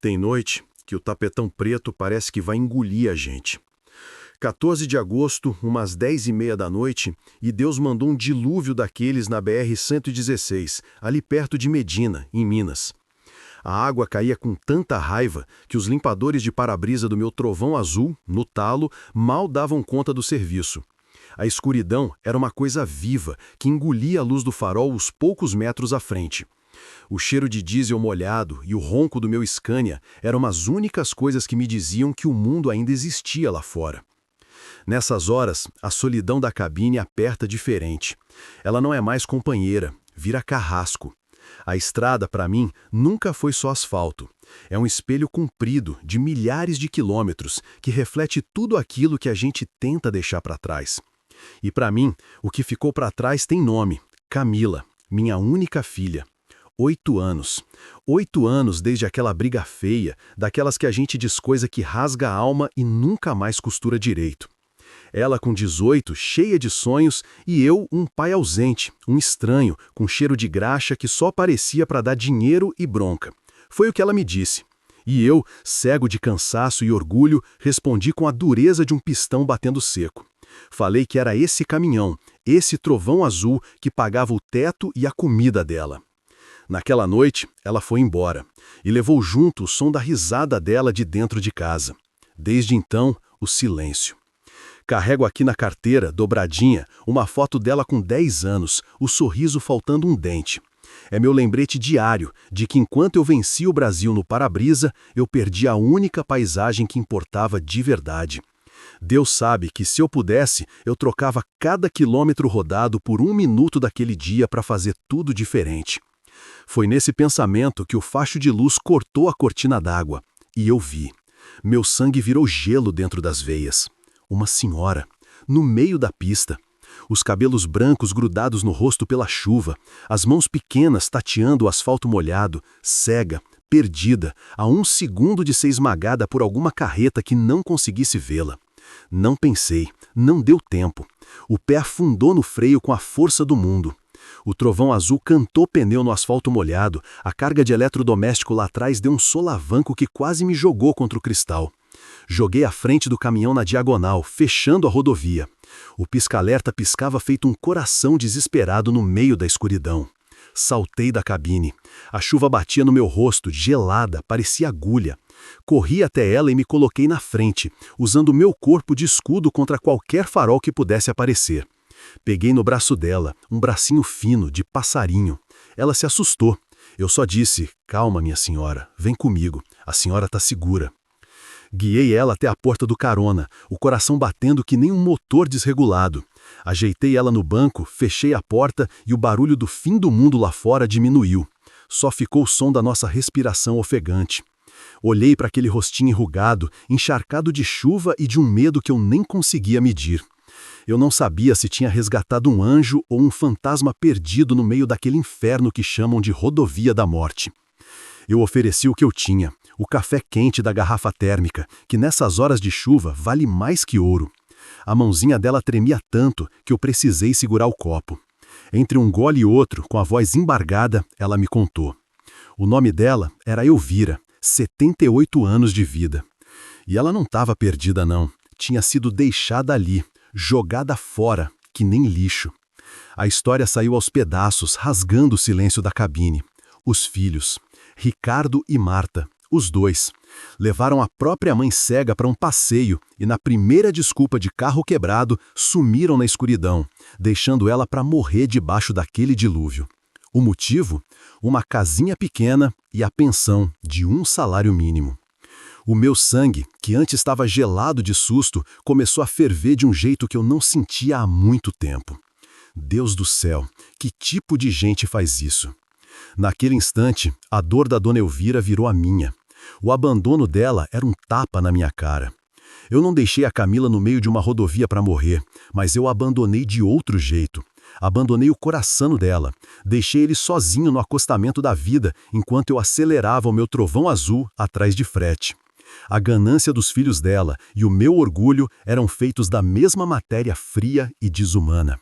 Tem noite que o tapetão preto parece que vai engolir a gente. 14 de agosto, umas 10h30 da noite, e Deus mandou um dilúvio daqueles na BR-116, ali perto de Medina, em Minas. A água caía com tanta raiva que os limpadores de para-brisa do meu trovão azul, no talo, mal davam conta do serviço. A escuridão era uma coisa viva que engolia a luz do farol os poucos metros à frente. O cheiro de diesel molhado e o ronco do meu Scania eram as únicas coisas que me diziam que o mundo ainda existia lá fora. Nessas horas, a solidão da cabine aperta diferente. Ela não é mais companheira, vira carrasco. A estrada, para mim, nunca foi só asfalto. É um espelho comprido, de milhares de quilômetros, que reflete tudo aquilo que a gente tenta deixar para trás. E para mim, o que ficou para trás tem nome: Camila, minha única filha. 8 anos. 8 anos desde aquela briga feia, daquelas que a gente diz coisa que rasga a alma e nunca mais costura direito. Ela com 18, cheia de sonhos, e eu, um pai ausente, um estranho, com cheiro de graxa que só aparecia para dar dinheiro e bronca. Foi o que ela me disse. E eu, cego de cansaço e orgulho, respondi com a dureza de um pistão batendo seco. Falei que era esse caminhão, esse trovão azul que pagava o teto e a comida dela. Naquela noite, ela foi embora, e levou junto o som da risada dela de dentro de casa. Desde então, o silêncio. Carrego aqui na carteira, dobradinha, uma foto dela com 10 anos, o sorriso faltando um dente. É meu lembrete diário de que enquanto eu vencia o Brasil no para-brisa, eu perdi a única paisagem que importava de verdade. Deus sabe que, se eu pudesse, eu trocava cada quilômetro rodado por 1 minuto daquele dia para fazer tudo diferente. Foi nesse pensamento que o facho de luz cortou a cortina d'água, e eu vi. Meu sangue virou gelo dentro das veias. Uma senhora, no meio da pista. Os cabelos brancos grudados no rosto pela chuva, as mãos pequenas tateando o asfalto molhado, cega, perdida, a 1 segundo de ser esmagada por alguma carreta que não conseguisse vê-la. Não pensei, não deu tempo. O pé afundou no freio com a força do mundo. O trovão azul cantou pneu no asfalto molhado, a carga de eletrodoméstico lá atrás deu um solavanco que quase me jogou contra o cristal. Joguei a frente do caminhão na diagonal, fechando a rodovia. O pisca-alerta piscava feito um coração desesperado no meio da escuridão. Saltei da cabine. A chuva batia no meu rosto, gelada, parecia agulha. Corri até ela e me coloquei na frente, usando o meu corpo de escudo contra qualquer farol que pudesse aparecer. Peguei no braço dela, um bracinho fino, de passarinho. Ela se assustou. Eu só disse: "Calma, minha senhora, vem comigo, a senhora está segura." Guiei ela até a porta do carona, o coração batendo que nem um motor desregulado. Ajeitei ela no banco, fechei a porta e o barulho do fim do mundo lá fora diminuiu. Só ficou o som da nossa respiração ofegante. Olhei para aquele rostinho enrugado, encharcado de chuva e de um medo que eu nem conseguia medir. Eu não sabia se tinha resgatado um anjo ou um fantasma perdido no meio daquele inferno que chamam de rodovia da morte. Eu ofereci o que eu tinha, o café quente da garrafa térmica, que nessas horas de chuva vale mais que ouro. A mãozinha dela tremia tanto que eu precisei segurar o copo. Entre um gole e outro, com a voz embargada, ela me contou. O nome dela era Elvira, 78 anos de vida. E ela não estava perdida não, tinha sido deixada ali, jogada fora, que nem lixo. A história saiu aos pedaços, rasgando o silêncio da cabine. Os filhos, Ricardo e Marta, os dois, levaram a própria mãe cega para um passeio e, na primeira desculpa de carro quebrado, sumiram na escuridão, deixando ela para morrer debaixo daquele dilúvio. O motivo? Uma casinha pequena e a pensão de 1 salário mínimo. O meu sangue, que antes estava gelado de susto, começou a ferver de um jeito que eu não sentia há muito tempo. Deus do céu, que tipo de gente faz isso? Naquele instante, a dor da dona Elvira virou a minha. O abandono dela era um tapa na minha cara. Eu não deixei a Camila no meio de uma rodovia para morrer, mas eu a abandonei de outro jeito. Abandonei o coração dela, deixei ele sozinho no acostamento da vida enquanto eu acelerava o meu trovão azul atrás de frete. A ganância dos filhos dela e o meu orgulho eram feitos da mesma matéria fria e desumana.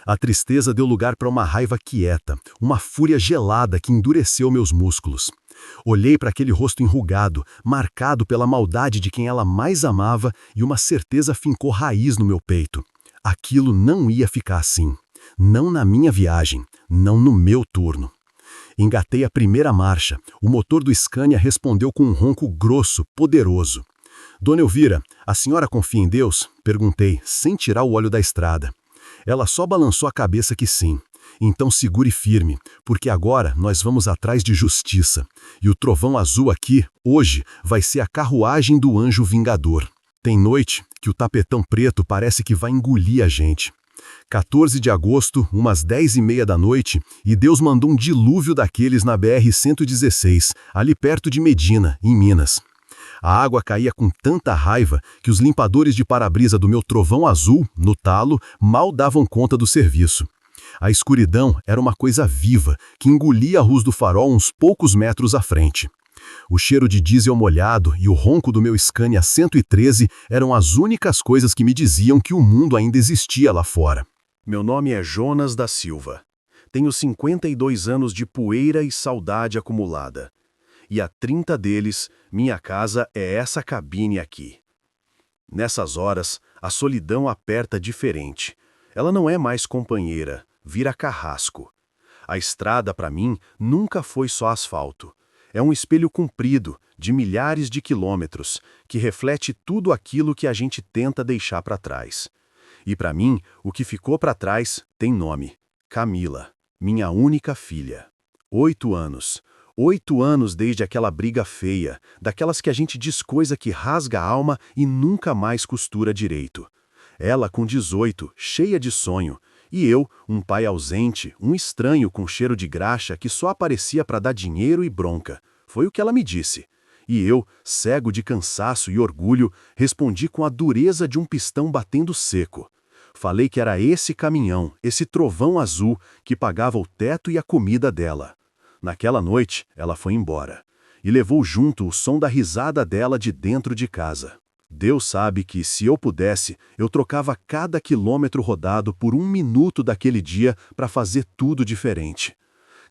A tristeza deu lugar para uma raiva quieta, uma fúria gelada que endureceu meus músculos. Olhei para aquele rosto enrugado, marcado pela maldade de quem ela mais amava, e uma certeza fincou raiz no meu peito. Aquilo não ia ficar assim. Não na minha viagem, não no meu turno. Engatei a primeira marcha. O motor do Scania respondeu com um ronco grosso, poderoso. Dona Elvira, a senhora confia em Deus? Perguntei, sem tirar o olho da estrada. Ela só balançou a cabeça que sim. Então segure firme, porque agora nós vamos atrás de justiça. E o trovão azul aqui, hoje, vai ser a carruagem do anjo vingador. Tem noite que o tapetão preto parece que vai engolir a gente. 14 de agosto, umas 10h30 da noite, e Deus mandou um dilúvio daqueles na BR-116, ali perto de Medina, em Minas. A água caía com tanta raiva que os limpadores de para-brisa do meu trovão azul, no talo, mal davam conta do serviço. A escuridão era uma coisa viva, que engolia a luz do farol uns poucos metros à frente. O cheiro de diesel molhado e o ronco do meu Scania 113 eram as únicas coisas que me diziam que o mundo ainda existia lá fora. Meu nome é Jonas da Silva. Tenho 52 anos de poeira e saudade acumulada. E há 30 deles, minha casa é essa cabine aqui. Nessas horas, a solidão aperta diferente. Ela não é mais companheira, vira carrasco. A estrada, para mim, nunca foi só asfalto. É um espelho comprido, de milhares de quilômetros, que reflete tudo aquilo que a gente tenta deixar para trás. E para mim, o que ficou para trás tem nome: Camila, minha única filha. 8 anos. 8 anos desde aquela briga feia, daquelas que a gente diz coisa que rasga a alma e nunca mais costura direito. Ela com 18, cheia de sonho, e eu, um pai ausente, um estranho com cheiro de graxa que só aparecia para dar dinheiro e bronca. Foi o que ela me disse. E eu, cego de cansaço e orgulho, respondi com a dureza de um pistão batendo seco. Falei que era esse caminhão, esse trovão azul, que pagava o teto e a comida dela. Naquela noite, ela foi embora. E levou junto o som da risada dela de dentro de casa. Deus sabe que, se eu pudesse, eu trocava cada quilômetro rodado por 1 minuto daquele dia para fazer tudo diferente.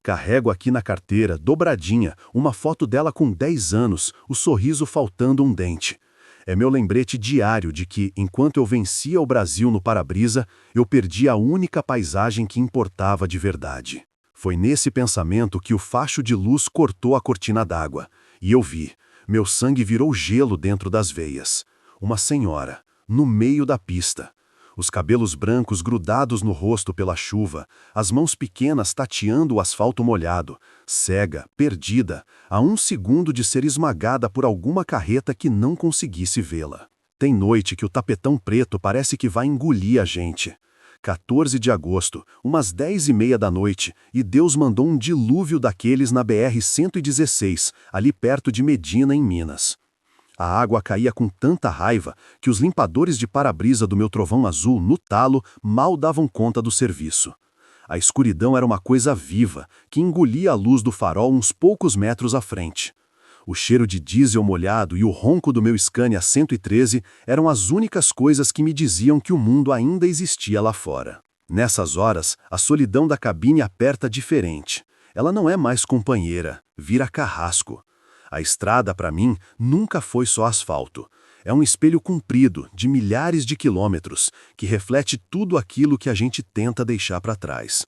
Carrego aqui na carteira, dobradinha, uma foto dela com 10 anos, o sorriso faltando um dente. É meu lembrete diário de que, enquanto eu vencia o Brasil no para-brisa, eu perdi a única paisagem que importava de verdade. Foi nesse pensamento que o facho de luz cortou a cortina d'água. E eu vi. Meu sangue virou gelo dentro das veias. Uma senhora, no meio da pista. Os cabelos brancos grudados no rosto pela chuva, as mãos pequenas tateando o asfalto molhado, cega, perdida, a 1 segundo de ser esmagada por alguma carreta que não conseguisse vê-la. Tem noite que o tapetão preto parece que vai engolir a gente. 14 de agosto, umas 10h30 da noite, e Deus mandou um dilúvio daqueles na BR-116, ali perto de Medina, em Minas. A água caía com tanta raiva que os limpadores de para-brisa do meu trovão azul, no talo, mal davam conta do serviço. A escuridão era uma coisa viva, que engolia a luz do farol uns poucos metros à frente. O cheiro de diesel molhado e o ronco do meu Scania 113 eram as únicas coisas que me diziam que o mundo ainda existia lá fora. Nessas horas, a solidão da cabine aperta diferente. Ela não é mais companheira, vira carrasco. A estrada, para mim, nunca foi só asfalto. É um espelho comprido, de milhares de quilômetros, que reflete tudo aquilo que a gente tenta deixar para trás.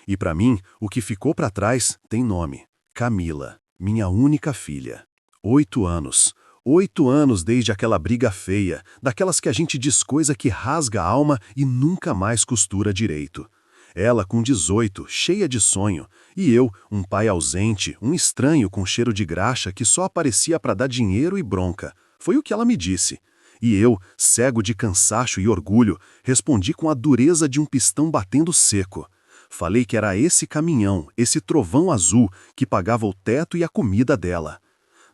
E para mim, o que ficou para trás tem nome: Camila, minha única filha. 8 anos. 8 anos desde aquela briga feia, daquelas que a gente diz coisa que rasga a alma e nunca mais costura direito. Ela com 18, cheia de sonho, e eu, um pai ausente, um estranho com cheiro de graxa que só aparecia para dar dinheiro e bronca. Foi o que ela me disse. E eu, cego de cansaço e orgulho, respondi com a dureza de um pistão batendo seco. Falei que era esse caminhão, esse trovão azul, que pagava o teto e a comida dela.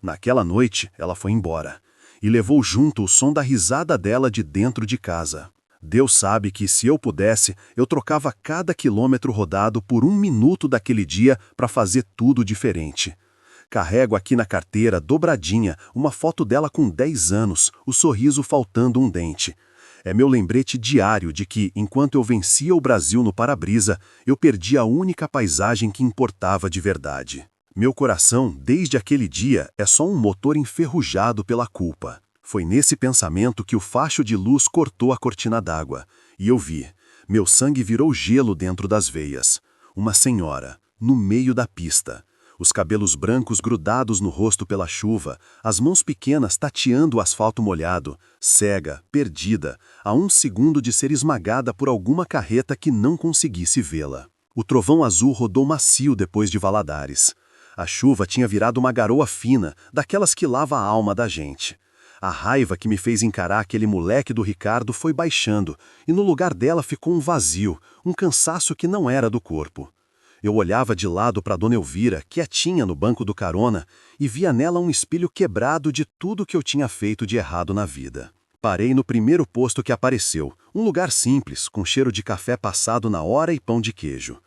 Naquela noite, ela foi embora. E levou junto o som da risada dela de dentro de casa. Deus sabe que, se eu pudesse, eu trocava cada quilômetro rodado por 1 minuto daquele dia para fazer tudo diferente. Carrego aqui na carteira, dobradinha, uma foto dela com 10 anos, o sorriso faltando um dente. É meu lembrete diário de que, enquanto eu vencia o Brasil no para-brisa, eu perdi a única paisagem que importava de verdade. Meu coração, desde aquele dia, é só um motor enferrujado pela culpa. Foi nesse pensamento que o facho de luz cortou a cortina d'água. E eu vi. Meu sangue virou gelo dentro das veias. Uma senhora, no meio da pista. Os cabelos brancos grudados no rosto pela chuva, as mãos pequenas tateando o asfalto molhado, cega, perdida, a 1 segundo de ser esmagada por alguma carreta que não conseguisse vê-la. O trovão azul rodou macio depois de Valadares. A chuva tinha virado uma garoa fina, daquelas que lava a alma da gente. A raiva que me fez encarar aquele moleque do Ricardo foi baixando, e no lugar dela ficou um vazio, um cansaço que não era do corpo. Eu olhava de lado para Dona Elvira, quietinha no banco do carona, e via nela um espelho quebrado de tudo que eu tinha feito de errado na vida. Parei no primeiro posto que apareceu, um lugar simples, com cheiro de café passado na hora e pão de queijo.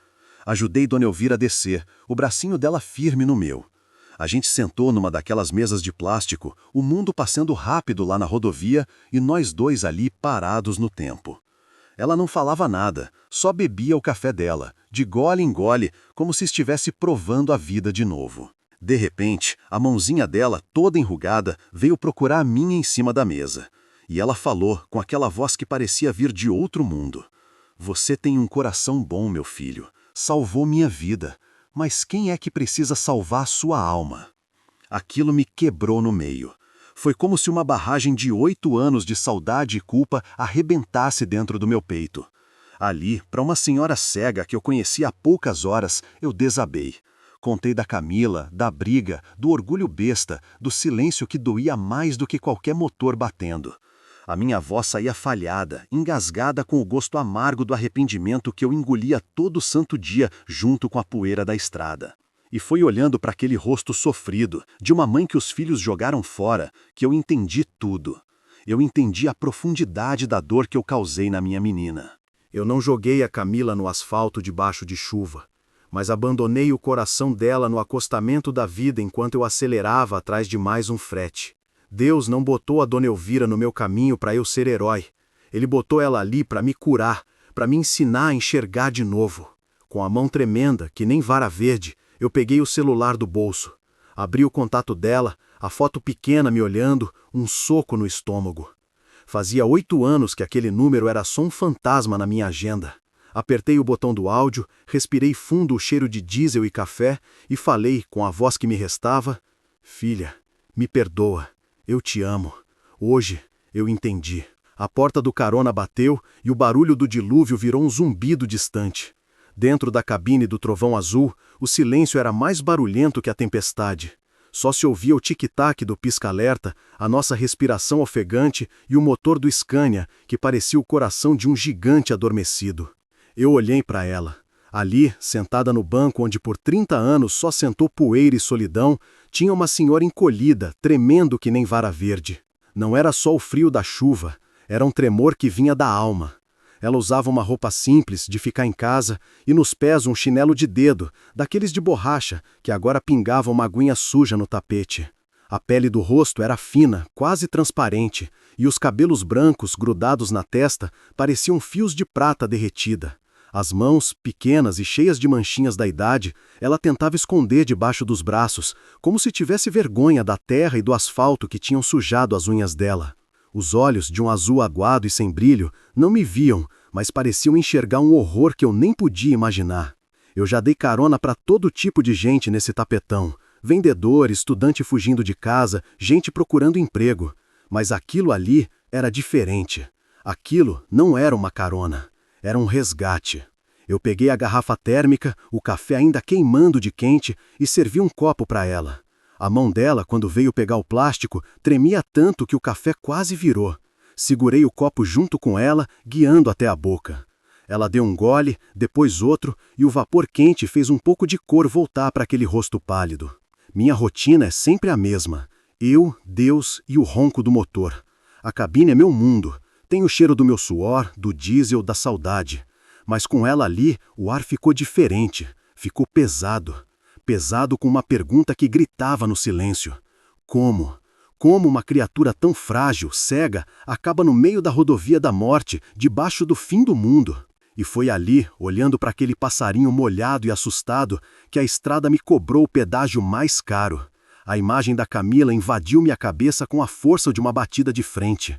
Ajudei Dona Elvira a descer, o bracinho dela firme no meu. A gente sentou numa daquelas mesas de plástico, o mundo passando rápido lá na rodovia e nós dois ali parados no tempo. Ela não falava nada, só bebia o café dela, de gole em gole, como se estivesse provando a vida de novo. De repente, a mãozinha dela, toda enrugada, veio procurar a minha em cima da mesa. E ela falou, com aquela voz que parecia vir de outro mundo. Você tem um coração bom, meu filho. Salvou minha vida. Mas quem é que precisa salvar sua alma? Aquilo me quebrou no meio. Foi como se uma barragem de 8 anos de saudade e culpa arrebentasse dentro do meu peito. Ali, para uma senhora cega que eu conhecia há poucas horas, eu desabei. Contei da Camila, da briga, do orgulho besta, do silêncio que doía mais do que qualquer motor batendo. A minha voz saía falhada, engasgada com o gosto amargo do arrependimento que eu engolia todo santo dia junto com a poeira da estrada. E foi olhando para aquele rosto sofrido, de uma mãe que os filhos jogaram fora, que eu entendi tudo. Eu entendi a profundidade da dor que eu causei na minha menina. Eu não joguei a Camila no asfalto debaixo de chuva, mas abandonei o coração dela no acostamento da vida enquanto eu acelerava atrás de mais um frete. Deus não botou a Dona Elvira no meu caminho para eu ser herói. Ele botou ela ali para me curar, para me ensinar a enxergar de novo. Com a mão tremenda, que nem vara verde, eu peguei o celular do bolso. Abri o contato dela, a foto pequena me olhando, um soco no estômago. Fazia 8 anos que aquele número era só um fantasma na minha agenda. Apertei o botão do áudio, respirei fundo o cheiro de diesel e café e falei, com a voz que me restava: Filha, me perdoa. Eu te amo. Hoje eu entendi. A porta do carona bateu e o barulho do dilúvio virou um zumbido distante. Dentro da cabine do trovão azul, o silêncio era mais barulhento que a tempestade. Só se ouvia o tic-tac do pisca-alerta, a nossa respiração ofegante e o motor do Scania, que parecia o coração de um gigante adormecido. Eu olhei para ela. Ali, sentada no banco onde por 30 anos só sentou poeira e solidão, tinha uma senhora encolhida, tremendo que nem vara verde. Não era só o frio da chuva, era um tremor que vinha da alma. Ela usava uma roupa simples, de ficar em casa, e nos pés um chinelo de dedo, daqueles de borracha, que agora pingavam uma aguinha suja no tapete. A pele do rosto era fina, quase transparente, e os cabelos brancos, grudados na testa, pareciam fios de prata derretida. As mãos, pequenas e cheias de manchinhas da idade, ela tentava esconder debaixo dos braços, como se tivesse vergonha da terra e do asfalto que tinham sujado as unhas dela. Os olhos, de um azul aguado e sem brilho, não me viam, mas pareciam enxergar um horror que eu nem podia imaginar. Eu já dei carona para todo tipo de gente nesse tapetão. Vendedor, estudante fugindo de casa, gente procurando emprego. Mas aquilo ali era diferente. Aquilo não era uma carona. Era um resgate. Eu peguei a garrafa térmica, o café ainda queimando de quente, e servi um copo para ela. A mão dela, quando veio pegar o plástico, tremia tanto que o café quase virou. Segurei o copo junto com ela, guiando até a boca. Ela deu um gole, depois outro, e o vapor quente fez um pouco de cor voltar para aquele rosto pálido. Minha rotina é sempre a mesma. Eu, Deus e o ronco do motor. A cabine é meu mundo. Tem o cheiro do meu suor, do diesel, da saudade. Mas com ela ali, o ar ficou diferente. Ficou pesado. Pesado com uma pergunta que gritava no silêncio. Como? Como uma criatura tão frágil, cega, acaba no meio da rodovia da morte, debaixo do fim do mundo? E foi ali, olhando para aquele passarinho molhado e assustado, que a estrada me cobrou o pedágio mais caro. A imagem da Camila invadiu minha cabeça com a força de uma batida de frente.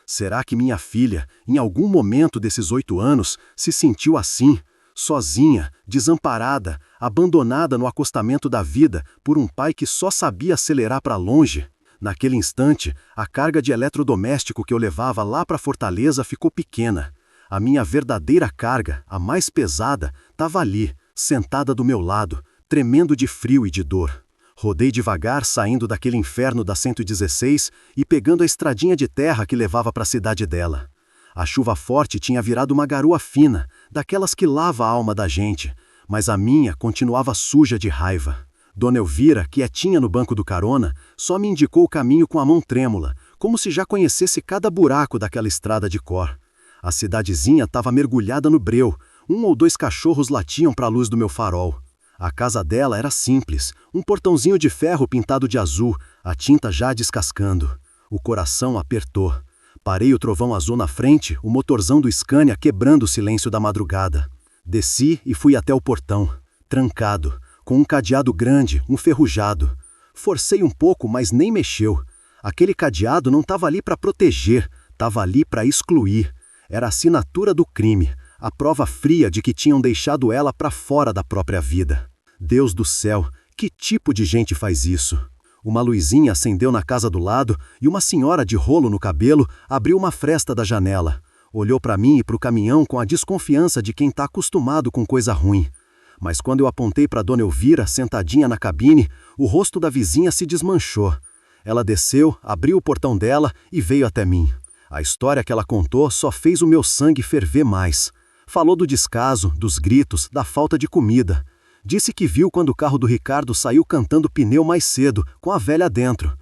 Será que minha filha, em algum momento desses 8 anos, se sentiu assim, sozinha, desamparada, abandonada no acostamento da vida por um pai que só sabia acelerar para longe? Naquele instante, a carga de eletrodoméstico que eu levava lá para Fortaleza ficou pequena. A minha verdadeira carga, a mais pesada, estava ali, sentada do meu lado, tremendo de frio e de dor. Rodei devagar, saindo daquele inferno da 116 e pegando a estradinha de terra que levava para a cidade dela. A chuva forte tinha virado uma garoa fina, daquelas que lava a alma da gente, mas a minha continuava suja de raiva. Dona Elvira, quietinha no banco do carona, só me indicou o caminho com a mão trêmula, como se já conhecesse cada buraco daquela estrada de cor. A cidadezinha estava mergulhada no breu, 1 ou 2 cachorros latiam para a luz do meu farol. A casa dela era simples, um portãozinho de ferro pintado de azul, a tinta já descascando. O coração apertou. Parei o trovão azul na frente, o motorzão do Scania quebrando o silêncio da madrugada. Desci e fui até o portão, trancado, com um cadeado grande, enferrujado. Forcei um pouco, mas nem mexeu. Aquele cadeado não estava ali para proteger, estava ali para excluir. Era a assinatura do crime, a prova fria de que tinham deixado ela para fora da própria vida. Deus do céu, que tipo de gente faz isso? Uma luzinha acendeu na casa do lado e uma senhora de rolo no cabelo abriu uma fresta da janela. Olhou para mim e para o caminhão com a desconfiança de quem está acostumado com coisa ruim. Mas quando eu apontei para Dona Elvira, sentadinha na cabine, o rosto da vizinha se desmanchou. Ela desceu, abriu o portão dela e veio até mim. A história que ela contou só fez o meu sangue ferver mais. Falou do descaso, dos gritos, da falta de comida. Disse que viu quando o carro do Ricardo saiu cantando pneu mais cedo, com a velha dentro.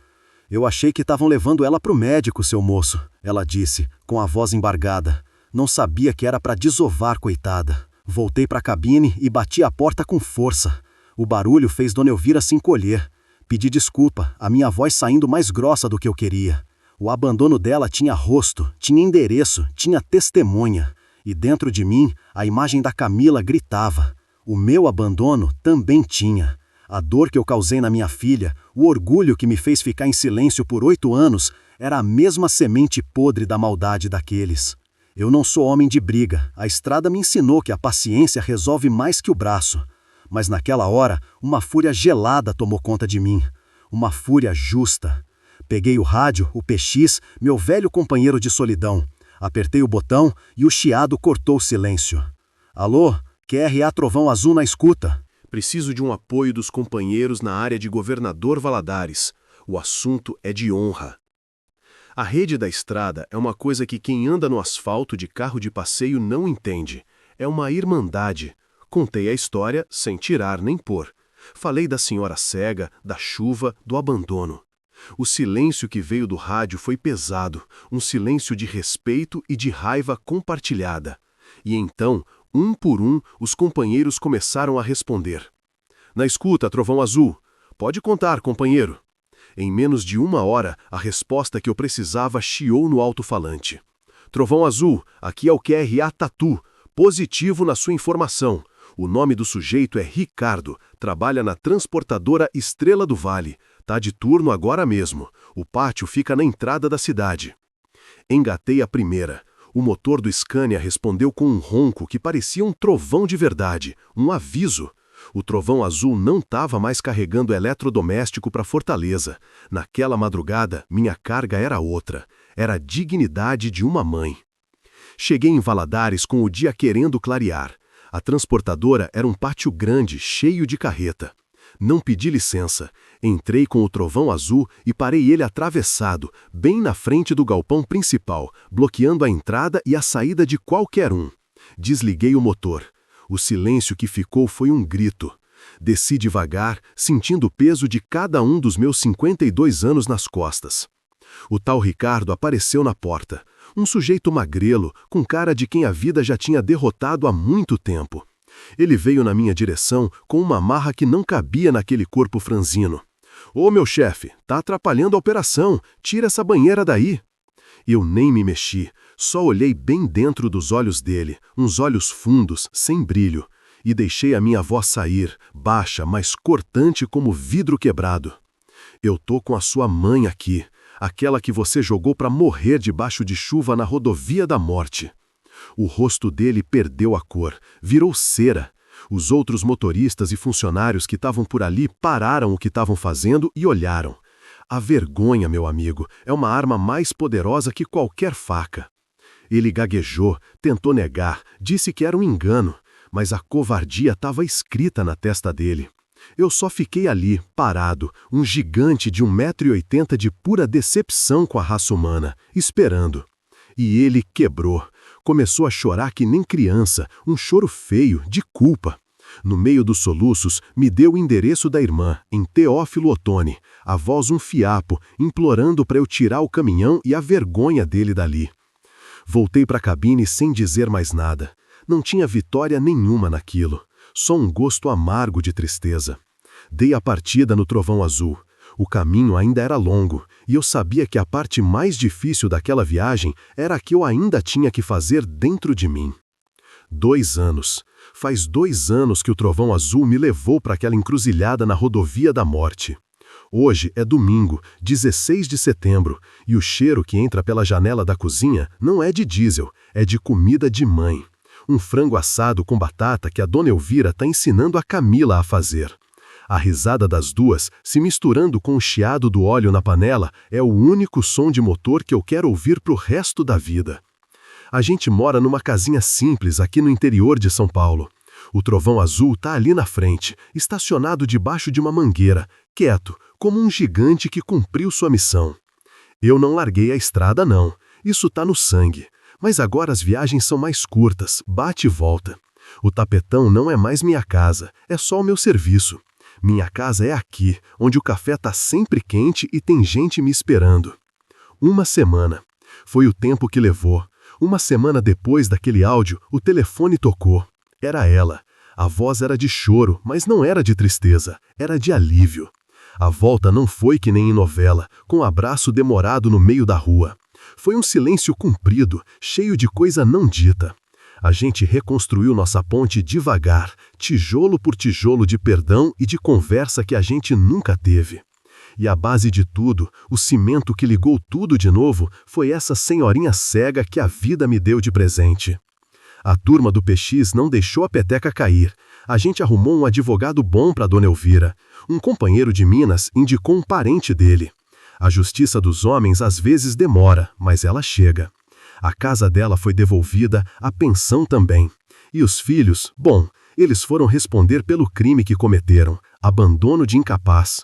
Eu achei que estavam levando ela para o médico, seu moço, ela disse, com a voz embargada. Não sabia que era para desovar, coitada. Voltei para a cabine e bati a porta com força. O barulho fez Dona Elvira se encolher. Pedi desculpa, a minha voz saindo mais grossa do que eu queria. O abandono dela tinha rosto, tinha endereço, tinha testemunha. E dentro de mim, a imagem da Camila gritava. O meu abandono também tinha. A dor que eu causei na minha filha, o orgulho que me fez ficar em silêncio por 8 anos, era a mesma semente podre da maldade daqueles. Eu não sou homem de briga, a estrada me ensinou que a paciência resolve mais que o braço. Mas naquela hora, uma fúria gelada tomou conta de mim. Uma fúria justa. Peguei o rádio, o PX, meu velho companheiro de solidão. Apertei o botão e o chiado cortou o silêncio. Alô? QRA Trovão Azul na escuta. Preciso de um apoio dos companheiros na área de Governador Valadares. O assunto é de honra. A rede da estrada é uma coisa que quem anda no asfalto de carro de passeio não entende. É uma irmandade. Contei a história sem tirar nem pôr. Falei da senhora cega, da chuva, do abandono. O silêncio que veio do rádio foi pesado, um silêncio de respeito e de raiva compartilhada. E então, um por um, os companheiros começaram a responder. Na escuta, Trovão Azul. Pode contar, companheiro. Em menos de 1 hora, a resposta que eu precisava chiou no alto-falante. Trovão Azul, aqui é o QRA Tatu. Positivo na sua informação. O nome do sujeito é Ricardo, trabalha na transportadora Estrela do Vale. Tá de turno agora mesmo. O pátio fica na entrada da cidade. Engatei a primeira. O motor do Scania respondeu com um ronco que parecia um trovão de verdade, um aviso. O Trovão Azul não estava mais carregando eletrodoméstico para Fortaleza. Naquela madrugada, minha carga era outra. Era a dignidade de uma mãe. Cheguei em Valadares com o dia querendo clarear. A transportadora era um pátio grande, cheio de carreta. Não pedi licença. Entrei com o Trovão Azul e parei ele atravessado, bem na frente do galpão principal, bloqueando a entrada e a saída de qualquer um. Desliguei o motor. O silêncio que ficou foi um grito. Desci devagar, sentindo o peso de cada um dos meus 52 anos nas costas. O tal Ricardo apareceu na porta. Um sujeito magrelo, com cara de quem a vida já tinha derrotado há muito tempo. Ele veio na minha direção com uma marra que não cabia naquele corpo franzino. Ô, meu chefe, tá atrapalhando a operação, tira essa banheira daí. Eu nem me mexi, só olhei bem dentro dos olhos dele, uns olhos fundos, sem brilho, e deixei a minha voz sair, baixa, mas cortante como vidro quebrado. Eu tô com a sua mãe aqui, aquela que você jogou para morrer debaixo de chuva na rodovia da morte. O rosto dele perdeu a cor, virou cera. Os outros motoristas e funcionários que estavam por ali pararam o que estavam fazendo e olharam. A vergonha, meu amigo, é uma arma mais poderosa que qualquer faca. Ele gaguejou, tentou negar, disse que era um engano, mas a covardia estava escrita na testa dele. Eu só fiquei ali, parado, um gigante de 1,80 m de pura decepção com a raça humana, esperando. E ele quebrou. Começou a chorar que nem criança, um choro feio, de culpa. No meio dos soluços, me deu o endereço da irmã, em Teófilo Otoni, a voz um fiapo, implorando para eu tirar o caminhão e a vergonha dele dali. Voltei para a cabine sem dizer mais nada. Não tinha vitória nenhuma naquilo, só um gosto amargo de tristeza. Dei a partida no Trovão Azul. O caminho ainda era longo, e eu sabia que a parte mais difícil daquela viagem era a que eu ainda tinha que fazer dentro de mim. 2 anos. Faz 2 anos que o Trovão Azul me levou para aquela encruzilhada na rodovia da morte. Hoje é domingo, 16 de setembro, e o cheiro que entra pela janela da cozinha não é de diesel, é de comida de mãe. Um frango assado com batata que a Dona Elvira está ensinando a Camila a fazer. A risada das duas, se misturando com o chiado do óleo na panela, é o único som de motor que eu quero ouvir pro resto da vida. A gente mora numa casinha simples aqui no interior de São Paulo. O Trovão Azul tá ali na frente, estacionado debaixo de uma mangueira, quieto, como um gigante que cumpriu sua missão. Eu não larguei a estrada não, isso tá no sangue. Mas agora as viagens são mais curtas, bate e volta. O Tapetão não é mais minha casa, é só o meu serviço. Minha casa é aqui, onde o café tá sempre quente e tem gente me esperando. 1 semana. Foi o tempo que levou. 1 semana depois daquele áudio, o telefone tocou. Era ela. A voz era de choro, mas não era de tristeza, era de alívio. A volta não foi que nem em novela, com um abraço demorado no meio da rua. Foi um silêncio comprido, cheio de coisa não dita. A gente reconstruiu nossa ponte devagar, tijolo por tijolo de perdão e de conversa que a gente nunca teve. E a base de tudo, o cimento que ligou tudo de novo, foi essa senhorinha cega que a vida me deu de presente. A turma do PX não deixou a peteca cair. A gente arrumou um advogado bom para Dona Elvira. Um companheiro de Minas indicou um parente dele. A justiça dos homens às vezes demora, mas ela chega. A casa dela foi devolvida, a pensão também. E os filhos, bom, eles foram responder pelo crime que cometeram, abandono de incapaz.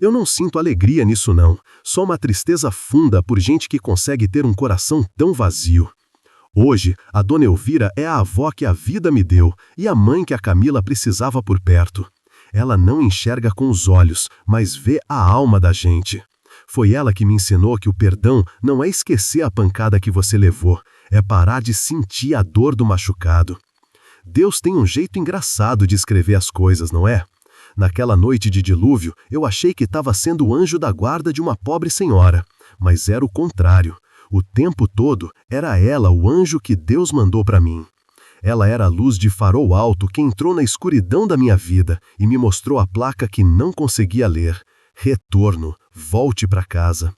Eu não sinto alegria nisso não, só uma tristeza funda por gente que consegue ter um coração tão vazio. Hoje, a Dona Elvira é a avó que a vida me deu e a mãe que a Camila precisava por perto. Ela não enxerga com os olhos, mas vê a alma da gente. Foi ela que me ensinou que o perdão não é esquecer a pancada que você levou, é parar de sentir a dor do machucado. Deus tem um jeito engraçado de escrever as coisas, não é? Naquela noite de dilúvio, eu achei que estava sendo o anjo da guarda de uma pobre senhora, mas era o contrário. O tempo todo era ela o anjo que Deus mandou para mim. Ela era a luz de farol alto que entrou na escuridão da minha vida e me mostrou a placa que não conseguia ler. Retorno, volte para casa.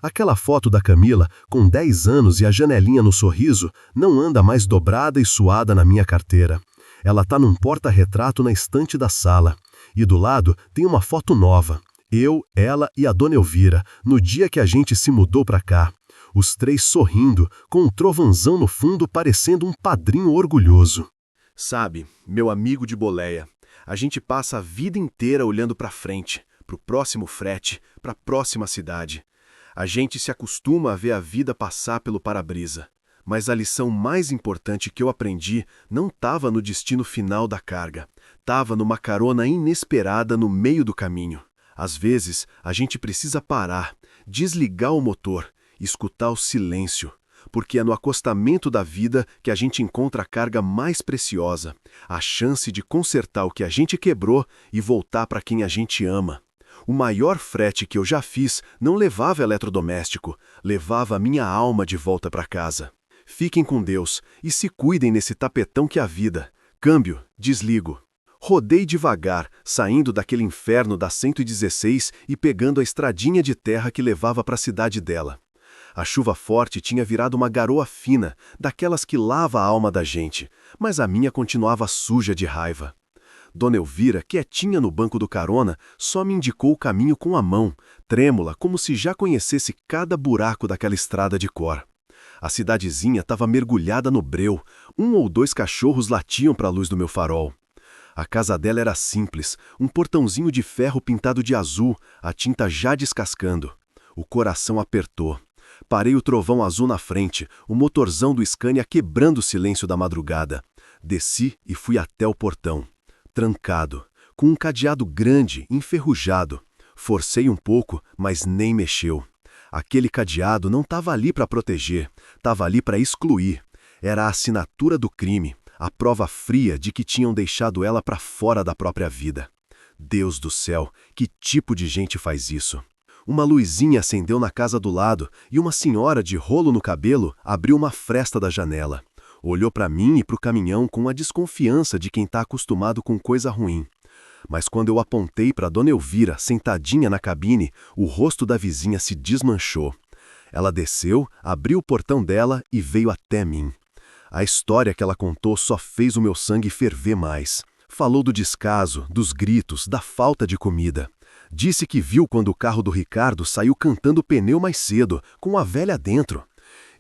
Aquela foto da Camila, com 10 anos e a janelinha no sorriso, não anda mais dobrada e suada na minha carteira. Ela tá num porta-retrato na estante da sala. E do lado tem uma foto nova. Eu, ela e a Dona Elvira, no dia que a gente se mudou para cá. Os 3 sorrindo, com um trovãozão no fundo parecendo um padrinho orgulhoso. Sabe, meu amigo de boleia, a gente passa a vida inteira olhando para frente, para o próximo frete, para a próxima cidade. A gente se acostuma a ver a vida passar pelo para-brisa. Mas a lição mais importante que eu aprendi não estava no destino final da carga. Estava numa carona inesperada no meio do caminho. Às vezes, a gente precisa parar, desligar o motor, escutar o silêncio. Porque é no acostamento da vida que a gente encontra a carga mais preciosa, a chance de consertar o que a gente quebrou e voltar para quem a gente ama. O maior frete que eu já fiz não levava eletrodoméstico, levava a minha alma de volta para casa. Fiquem com Deus e se cuidem nesse tapetão que é a vida. Câmbio, desligo. Rodei devagar, saindo daquele inferno da 116 e pegando a estradinha de terra que levava para a cidade dela. A chuva forte tinha virado uma garoa fina, daquelas que lava a alma da gente, mas a minha continuava suja de raiva. Dona Elvira, quietinha no banco do carona, só me indicou o caminho com a mão, trêmula, como se já conhecesse cada buraco daquela estrada de cor. A cidadezinha estava mergulhada no breu, 1 ou 2 cachorros latiam para a luz do meu farol. A casa dela era simples, um portãozinho de ferro pintado de azul, a tinta já descascando. O coração apertou. Parei o trovão azul na frente, o motorzão do Scania quebrando o silêncio da madrugada. Desci e fui até o portão. Trancado, com um cadeado grande, enferrujado. Forcei um pouco, mas nem mexeu. Aquele cadeado não estava ali para proteger, estava ali para excluir. Era a assinatura do crime, a prova fria de que tinham deixado ela para fora da própria vida. Deus do céu, que tipo de gente faz isso? Uma luzinha acendeu na casa do lado e uma senhora de rolo no cabelo abriu uma fresta da janela. Olhou para mim e para o caminhão com a desconfiança de quem está acostumado com coisa ruim. Mas quando eu apontei para Dona Elvira, sentadinha na cabine, o rosto da vizinha se desmanchou. Ela desceu, abriu o portão dela e veio até mim. A história que ela contou só fez o meu sangue ferver mais. Falou do descaso, dos gritos, da falta de comida. Disse que viu quando o carro do Ricardo saiu cantando pneu mais cedo, com a velha dentro.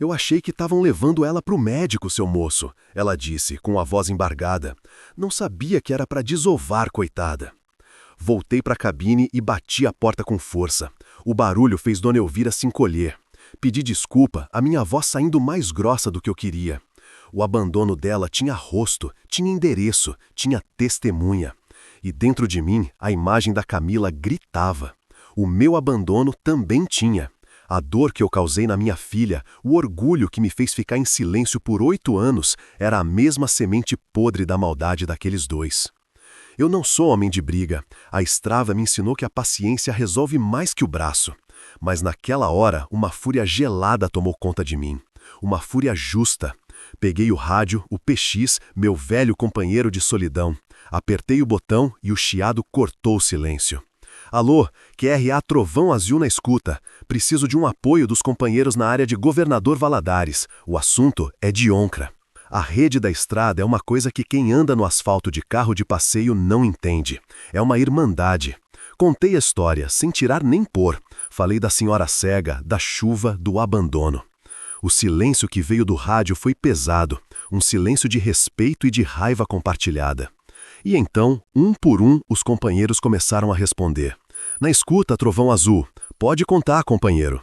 Eu achei que estavam levando ela para o médico, seu moço, ela disse, com a voz embargada. Não sabia que era para desovar, coitada. Voltei para a cabine e bati a porta com força. O barulho fez Dona Elvira se encolher. Pedi desculpa, a minha voz saindo mais grossa do que eu queria. O abandono dela tinha rosto, tinha endereço, tinha testemunha. E dentro de mim, a imagem da Camila gritava. O meu abandono também tinha. A dor que eu causei na minha filha, o orgulho que me fez ficar em silêncio por 8 anos, era a mesma semente podre da maldade daqueles dois. Eu não sou homem de briga. A estrada me ensinou que a paciência resolve mais que o braço. Mas naquela hora, uma fúria gelada tomou conta de mim. Uma fúria justa. Peguei o rádio, o PX, meu velho companheiro de solidão. Apertei o botão e o chiado cortou o silêncio. Alô, QRA Trovão Azul na escuta. Preciso de um apoio dos companheiros na área de Governador Valadares. O assunto é de Oncra. A rede da estrada é uma coisa que quem anda no asfalto de carro de passeio não entende. É uma irmandade. Contei a história, sem tirar nem pôr. Falei da senhora cega, da chuva, do abandono. O silêncio que veio do rádio foi pesado. Um silêncio de respeito e de raiva compartilhada. E então, um por um, os companheiros começaram a responder. Na escuta, Trovão Azul. Pode contar, companheiro.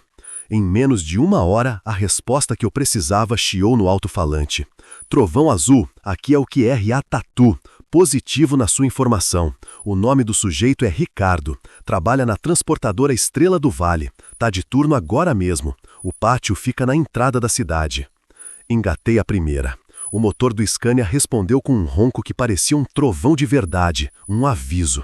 Em menos de 1 hora, a resposta que eu precisava chiou no alto-falante. Trovão Azul, aqui é o QRA Tatu. Positivo na sua informação. O nome do sujeito é Ricardo. Trabalha na transportadora Estrela do Vale. Tá de turno agora mesmo. O pátio fica na entrada da cidade. Engatei a primeira. O motor do Scania respondeu com um ronco que parecia um trovão de verdade, um aviso.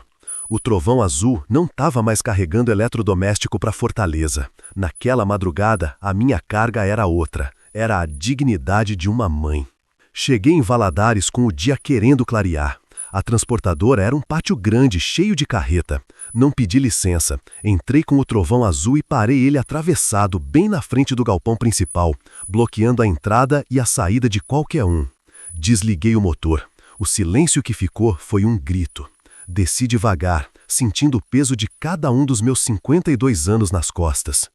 O Trovão Azul não estava mais carregando eletrodoméstico para Fortaleza. Naquela madrugada, a minha carga era outra. Era a dignidade de uma mãe. Cheguei em Valadares com o dia querendo clarear. A transportadora era um pátio grande, cheio de carreta. Não pedi licença. Entrei com o Trovão Azul e parei ele atravessado, bem na frente do galpão principal, bloqueando a entrada e a saída de qualquer um. Desliguei o motor. O silêncio que ficou foi um grito. Desci devagar, sentindo o peso de cada um dos meus 52 anos nas costas.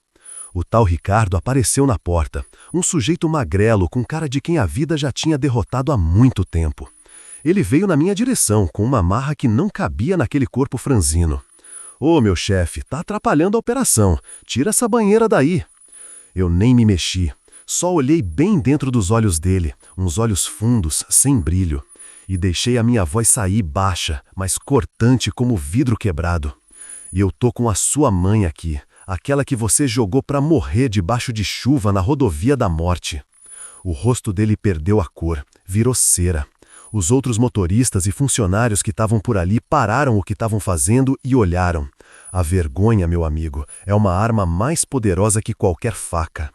O tal Ricardo apareceu na porta, um sujeito magrelo com cara de quem a vida já tinha derrotado há muito tempo. Ele veio na minha direção, com uma marra que não cabia naquele corpo franzino. Ô, meu chefe, tá atrapalhando a operação. Tira essa banheira daí. Eu nem me mexi. Só olhei bem dentro dos olhos dele, uns olhos fundos, sem brilho. E deixei a minha voz sair baixa, mas cortante como vidro quebrado. E eu tô com a sua mãe aqui, aquela que você jogou pra morrer debaixo de chuva na rodovia da morte. O rosto dele perdeu a cor, virou cera. Os outros motoristas e funcionários que estavam por ali pararam o que estavam fazendo e olharam. A vergonha, meu amigo, é uma arma mais poderosa que qualquer faca.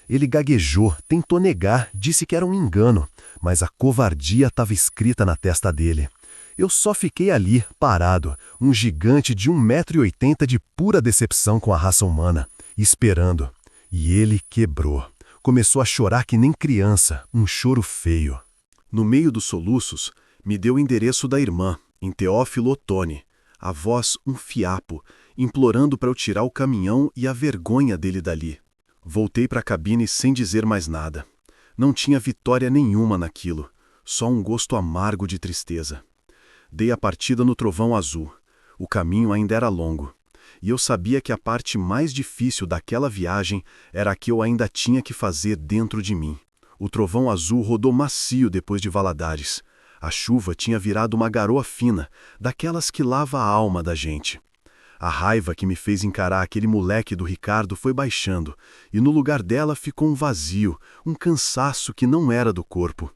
Ele gaguejou, tentou negar, disse que era um engano, mas a covardia estava escrita na testa dele. Eu só fiquei ali, parado, um gigante de 1,80 m de pura decepção com a raça humana, esperando. E ele quebrou. Começou a chorar que nem criança, um choro feio. No meio dos soluços, me deu o endereço da irmã, em Teófilo Otoni. A voz um fiapo, implorando para eu tirar o caminhão e a vergonha dele dali. Voltei para a cabine sem dizer mais nada. Não tinha vitória nenhuma naquilo, só um gosto amargo de tristeza. Dei a partida no Trovão Azul. O caminho ainda era longo. E eu sabia que a parte mais difícil daquela viagem era a que eu ainda tinha que fazer dentro de mim. O Trovão Azul rodou macio depois de Valadares. A chuva tinha virado uma garoa fina, daquelas que lava a alma da gente. A raiva que me fez encarar aquele moleque do Ricardo foi baixando, e no lugar dela ficou um vazio, um cansaço que não era do corpo.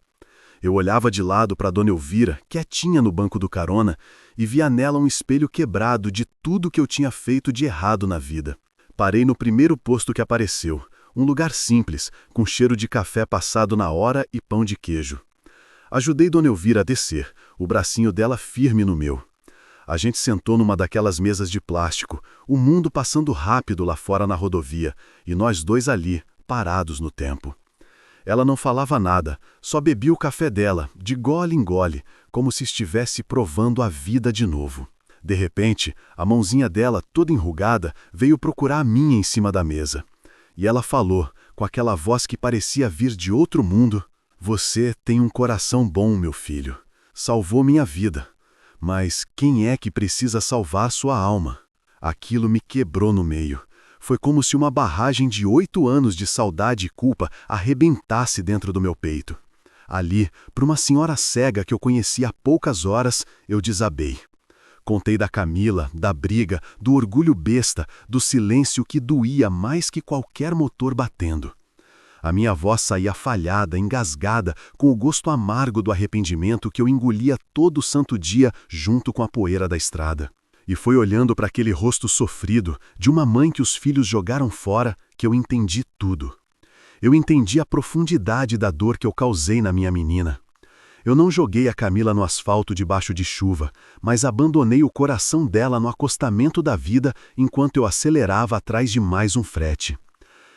Eu olhava de lado para Dona Elvira, quietinha no banco do carona, e via nela um espelho quebrado de tudo que eu tinha feito de errado na vida. Parei no primeiro posto que apareceu, um lugar simples, com cheiro de café passado na hora e pão de queijo. Ajudei Dona Elvira a descer, o bracinho dela firme no meu. A gente sentou numa daquelas mesas de plástico, o mundo passando rápido lá fora na rodovia, e nós dois ali, parados no tempo. Ela não falava nada, só bebia o café dela, de gole em gole, como se estivesse provando a vida de novo. De repente, a mãozinha dela, toda enrugada, veio procurar a minha em cima da mesa. E ela falou, com aquela voz que parecia vir de outro mundo: "Você tem um coração bom, meu filho. Salvou minha vida. Mas quem é que precisa salvar sua alma?" Aquilo me quebrou no meio. Foi como se uma barragem de 8 anos de saudade e culpa arrebentasse dentro do meu peito. Ali, para uma senhora cega que eu conhecia há poucas horas, eu desabei. Contei da Camila, da briga, do orgulho besta, do silêncio que doía mais que qualquer motor batendo. A minha voz saía falhada, engasgada, com o gosto amargo do arrependimento que eu engolia todo santo dia junto com a poeira da estrada. E foi olhando para aquele rosto sofrido, de uma mãe que os filhos jogaram fora, que eu entendi tudo. Eu entendi a profundidade da dor que eu causei na minha menina. Eu não joguei a Camila no asfalto debaixo de chuva, mas abandonei o coração dela no acostamento da vida enquanto eu acelerava atrás de mais um frete.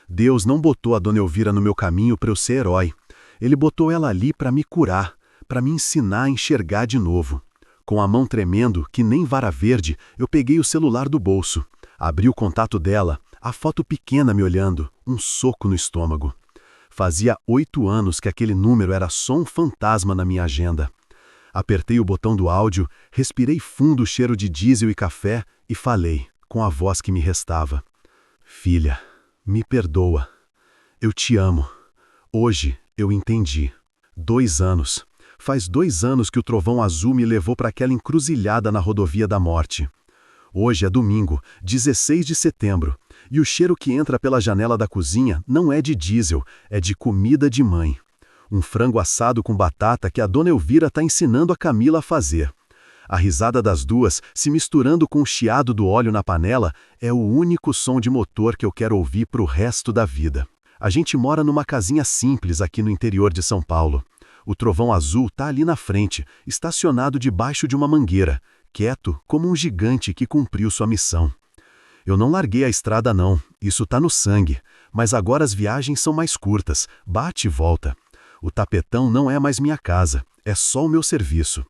Deus não botou a Dona Elvira no meu caminho para eu ser herói. Ele botou ela ali para me curar, para me ensinar a enxergar de novo. Com a mão tremendo, que nem vara verde, eu peguei o celular do bolso. Abri o contato dela, a foto pequena me olhando, um soco no estômago. Fazia 8 anos que aquele número era só um fantasma na minha agenda. Apertei o botão do áudio, respirei fundo o cheiro de diesel e café e falei, com a voz que me restava: "Filha, me perdoa. Eu te amo. Hoje eu entendi. 2 anos. Faz 2 anos que o Trovão Azul me levou para aquela encruzilhada na rodovia da morte. Hoje é domingo, 16 de setembro, e o cheiro que entra pela janela da cozinha não é de diesel, é de comida de mãe. Um frango assado com batata que a Dona Elvira está ensinando a Camila a fazer. A risada das duas, se misturando com o chiado do óleo na panela, é o único som de motor que eu quero ouvir para o resto da vida. A gente mora numa casinha simples aqui no interior de São Paulo. O Trovão Azul está ali na frente, estacionado debaixo de uma mangueira, quieto como um gigante que cumpriu sua missão. Eu não larguei a estrada não, isso está no sangue, mas agora as viagens são mais curtas, bate e volta. O tapetão não é mais minha casa, é só o meu serviço.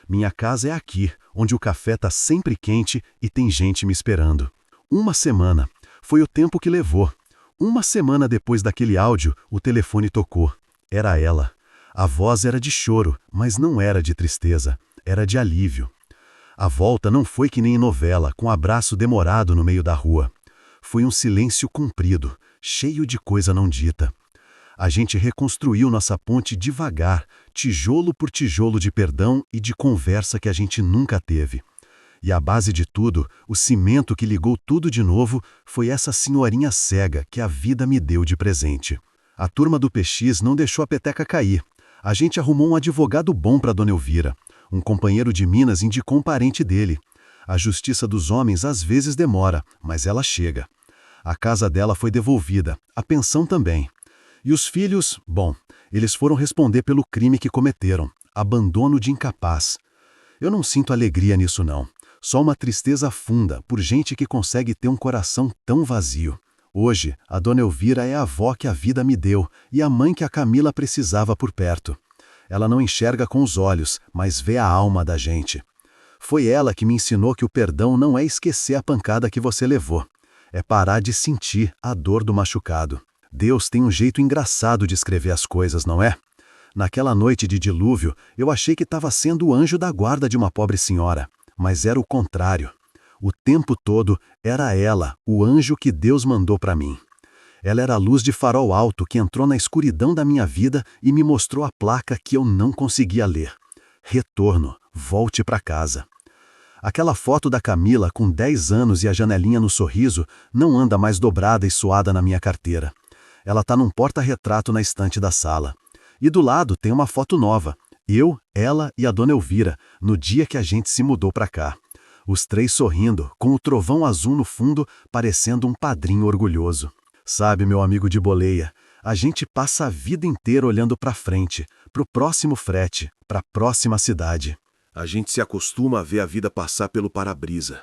Minha casa é aqui, onde o café está sempre quente e tem gente me esperando. 1 semana, foi o tempo que levou. 1 semana depois daquele áudio, o telefone tocou. Era ela. A voz era de choro, mas não era de tristeza, era de alívio. A volta não foi que nem em novela, com abraço demorado no meio da rua. Foi um silêncio comprido, cheio de coisa não dita. A gente reconstruiu nossa ponte devagar, tijolo por tijolo de perdão e de conversa que a gente nunca teve. E a base de tudo, o cimento que ligou tudo de novo, foi essa senhorinha cega que a vida me deu de presente. A turma do PX não deixou a peteca cair. A gente arrumou um advogado bom para Dona Elvira. Um companheiro de Minas indicou um parente dele. A justiça dos homens às vezes demora, mas ela chega. A casa dela foi devolvida, a pensão também. E os filhos, bom, eles foram responder pelo crime que cometeram, abandono de incapaz. Eu não sinto alegria nisso não, só uma tristeza funda por gente que consegue ter um coração tão vazio. Hoje, a dona Elvira é a avó que a vida me deu e a mãe que a Camila precisava por perto. Ela não enxerga com os olhos, mas vê a alma da gente. Foi ela que me ensinou que o perdão não é esquecer a pancada que você levou. É parar de sentir a dor do machucado. Deus tem um jeito engraçado de escrever as coisas, não é? Naquela noite de dilúvio, eu achei que estava sendo o anjo da guarda de uma pobre senhora, mas era o contrário. O tempo todo era ela, o anjo que Deus mandou para mim. Ela era a luz de farol alto que entrou na escuridão da minha vida e me mostrou a placa que eu não conseguia ler. Retorno, volte para casa. Aquela foto da Camila com 10 anos e a janelinha no sorriso não anda mais dobrada e suada na minha carteira. Ela está num porta-retrato na estante da sala. E do lado tem uma foto nova. Eu, ela e a dona Elvira, no dia que a gente se mudou para cá. Os três sorrindo, com o trovão azul no fundo, parecendo um padrinho orgulhoso. Sabe, meu amigo de boleia, a gente passa a vida inteira olhando para frente, para o próximo frete, para a próxima cidade. A gente se acostuma a ver a vida passar pelo para-brisa.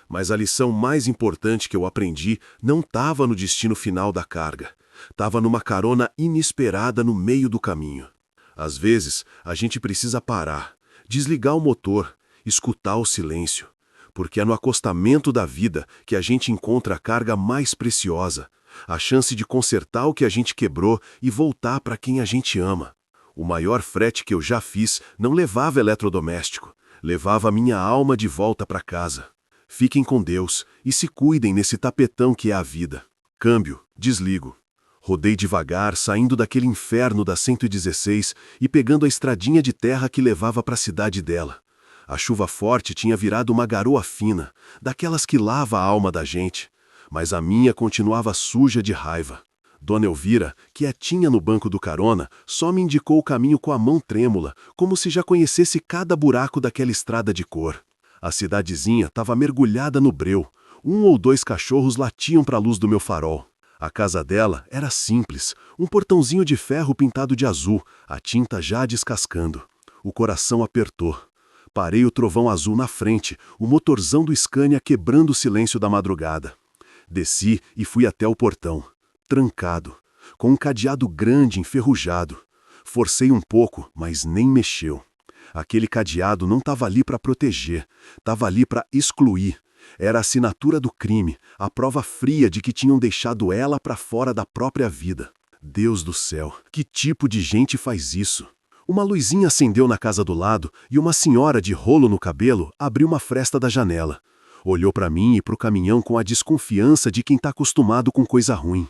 Mas a lição mais importante que eu aprendi não estava no destino final da carga. Estava numa carona inesperada no meio do caminho. Às vezes, a gente precisa parar, desligar o motor, escutar o silêncio. Porque é no acostamento da vida que a gente encontra a carga mais preciosa, a chance de consertar o que a gente quebrou e voltar para quem a gente ama. O maior frete que eu já fiz não levava eletrodoméstico, levava a minha alma de volta para casa. Fiquem com Deus e se cuidem nesse tapetão que é a vida. Câmbio, desligo. Rodei devagar, saindo daquele inferno da 116 e pegando a estradinha de terra que levava para a cidade dela. A chuva forte tinha virado uma garoa fina, daquelas que lava a alma da gente, mas a minha continuava suja de raiva. Dona Elvira, quietinha no banco do carona, só me indicou o caminho com a mão trêmula, como se já conhecesse cada buraco daquela estrada de cor. A cidadezinha estava mergulhada no breu. 1 ou 2 cachorros latiam para a luz do meu farol. A casa dela era simples, um portãozinho de ferro pintado de azul, a tinta já descascando. O coração apertou. Parei o trovão azul na frente, o motorzão do Scania quebrando o silêncio da madrugada. Desci e fui até o portão. Trancado, com um cadeado grande enferrujado. Forcei um pouco, mas nem mexeu. Aquele cadeado não estava ali para proteger, estava ali para excluir. Era a assinatura do crime, a prova fria de que tinham deixado ela para fora da própria vida. Deus do céu, que tipo de gente faz isso? Uma luzinha acendeu na casa do lado e uma senhora de rolo no cabelo abriu uma fresta da janela. Olhou para mim e para o caminhão com a desconfiança de quem está acostumado com coisa ruim.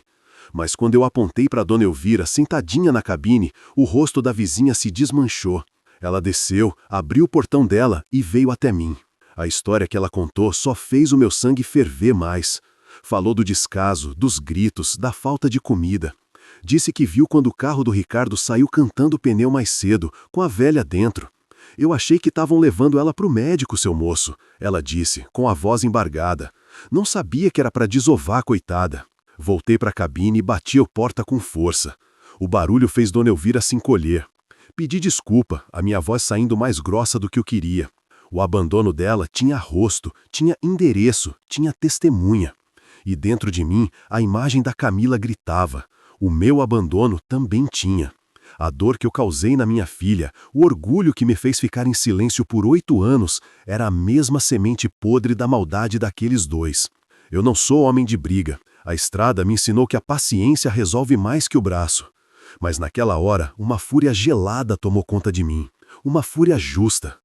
Mas quando eu apontei para Dona Elvira sentadinha na cabine, o rosto da vizinha se desmanchou. Ela desceu, abriu o portão dela e veio até mim. A história que ela contou só fez o meu sangue ferver mais. Falou do descaso, dos gritos, da falta de comida. Disse que viu quando o carro do Ricardo saiu cantando o pneu mais cedo, com a velha dentro. Eu achei que estavam levando ela para o médico, seu moço, ela disse, com a voz embargada. Não sabia que era para desovar, coitada. Voltei para a cabine e bati a porta com força. O barulho fez Dona Elvira se encolher. Pedi desculpa, a minha voz saindo mais grossa do que eu queria. O abandono dela tinha rosto, tinha endereço, tinha testemunha. E dentro de mim, a imagem da Camila gritava. O meu abandono também tinha. A dor que eu causei na minha filha, o orgulho que me fez ficar em silêncio por 8 anos, era a mesma semente podre da maldade daqueles dois. Eu não sou homem de briga. A estrada me ensinou que a paciência resolve mais que o braço. Mas naquela hora, uma fúria gelada tomou conta de mim. Uma fúria justa.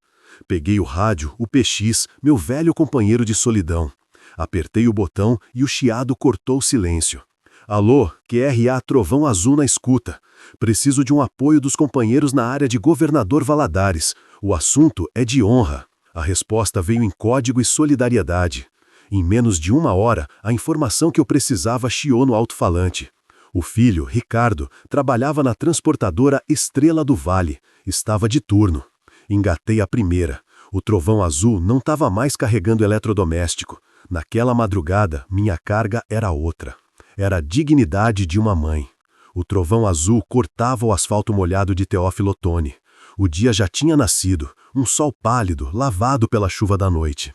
Peguei o rádio, o PX, meu velho companheiro de solidão. Apertei o botão e o chiado cortou o silêncio. Alô, QRA Trovão Azul na escuta. Preciso de um apoio dos companheiros na área de Governador Valadares. O assunto é de honra. A resposta veio em código e solidariedade. Em menos de 1 hora, a informação que eu precisava chiou no alto-falante. O filho, Ricardo, trabalhava na transportadora Estrela do Vale. Estava de turno. Engatei a primeira. O trovão azul não estava mais carregando eletrodoméstico. Naquela madrugada, minha carga era outra. Era a dignidade de uma mãe. O trovão azul cortava o asfalto molhado de Teófilo Otoni. O dia já tinha nascido, um sol pálido, lavado pela chuva da noite.